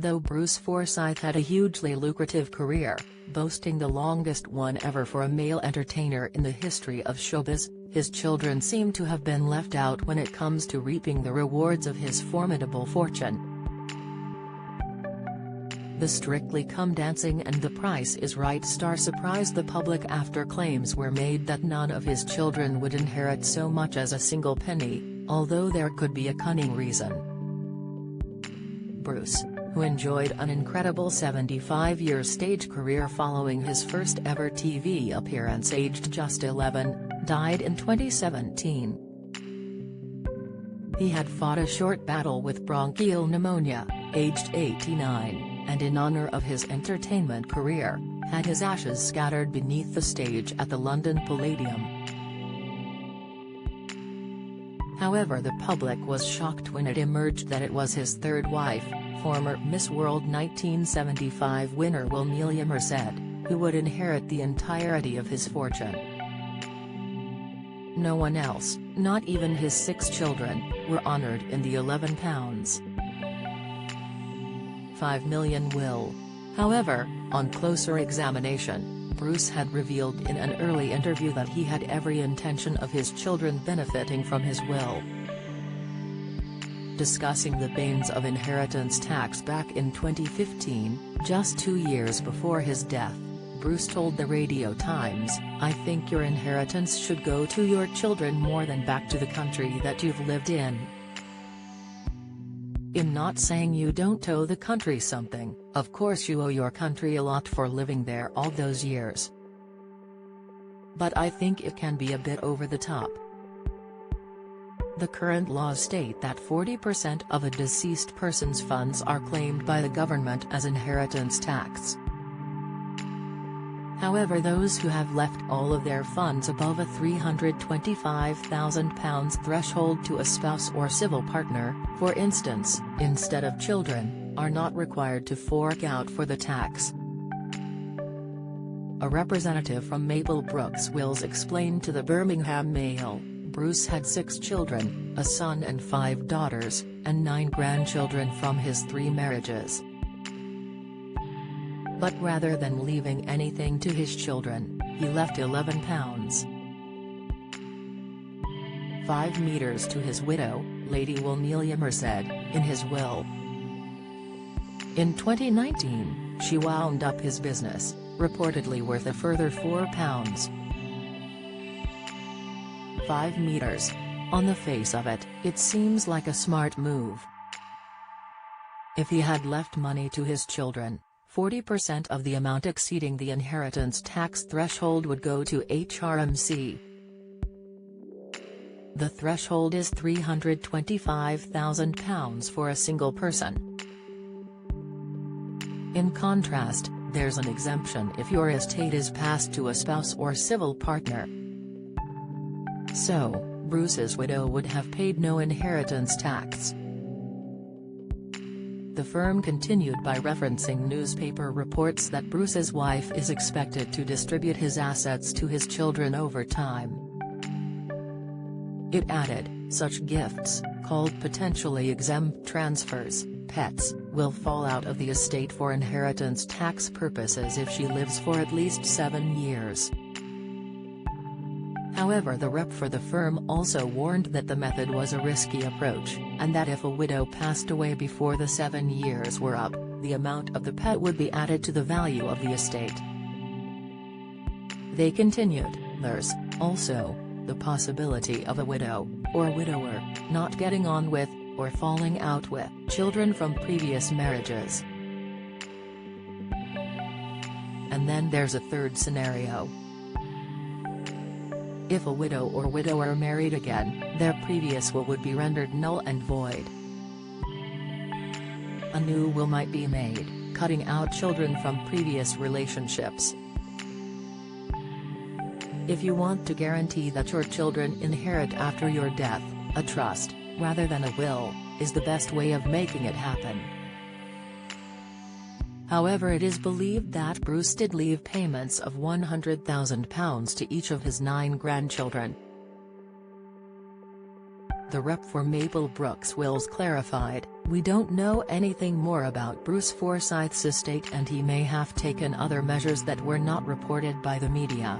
Though Bruce Forsyth had a hugely lucrative career, boasting the longest one ever for a male entertainer in the history of showbiz, his children seem to have been left out when it comes to reaping the rewards of his formidable fortune. The Strictly Come Dancing and The Price is Right star surprised the public after claims were made that none of his children would inherit so much as a single penny, although there could be a cunning reason. Bruce, who enjoyed an incredible 75-year stage career following his first ever TV appearance aged just 11, died in 2017. He had fought a short battle with bronchial pneumonia, aged 89. And in honor of his entertainment career, had his ashes scattered beneath the stage at the London Palladium. However, the public was shocked when it emerged that it was his third wife, former Miss World 1975 winner Wilmelia Merced, who would inherit the entirety of his fortune. No one else, not even his 6 children, were honored in the £11.5 million will. However, on closer examination, Bruce had revealed in an early interview that he had every intention of his children benefiting from his will. Discussing the banes of inheritance tax back in 2015, just 2 years before his death, Bruce told the Radio Times, "I think your inheritance should go to your children more than back to the country that you've lived in. I'm not saying you don't owe the country something, of course you owe your country a lot for living there all those years. But I think it can be a bit over the top. The current laws state that 40% of a deceased person's funds are claimed by the government as inheritance tax. However, those who have left all of their funds above a £325,000 threshold to a spouse or civil partner, for instance, instead of children, are not required to fork out for the tax." A representative from Mabel Brooks Wills explained to the Birmingham Mail, Bruce had 6 children, a son and 5 daughters, and 9 grandchildren from his 3 marriages. But rather than leaving anything to his children, he left £11.5 million to his widow, Lady Wilmelia Merced, in his will. In 2019, she wound up his business, reportedly worth a further £4.5 million. On the face of it, it seems like a smart move. If he had left money to his children, 40% of the amount exceeding the inheritance tax threshold would go to HMRC. The threshold is £325,000 for a single person. In contrast, there's an exemption if your estate is passed to a spouse or civil partner. So, Bruce's widow would have paid no inheritance tax. The firm continued by referencing newspaper reports that Bruce's wife is expected to distribute his assets to his children over time. It added, such gifts, called potentially exempt transfers, pets, will fall out of the estate for inheritance tax purposes if she lives for at least 7 years. However, the rep for the firm also warned that the method was a risky approach, and that if a widow passed away before the 7 years were up, the amount of the pet would be added to the value of the estate. They continued, there's, also, the possibility of a widow, or widower, not getting on with, or falling out with, children from previous marriages. And then there's a third scenario. If a widow or widower married again, their previous will would be rendered null and void. A new will might be made, cutting out children from previous relationships. If you want to guarantee that your children inherit after your death, a trust, rather than a will, is the best way of making it happen. However, it is believed that Bruce did leave payments of £100,000 to each of his 9 grandchildren. The rep for Maple Brooks Wills clarified, "We don't know anything more about Bruce Forsyth's estate, and he may have taken other measures that were not reported by the media."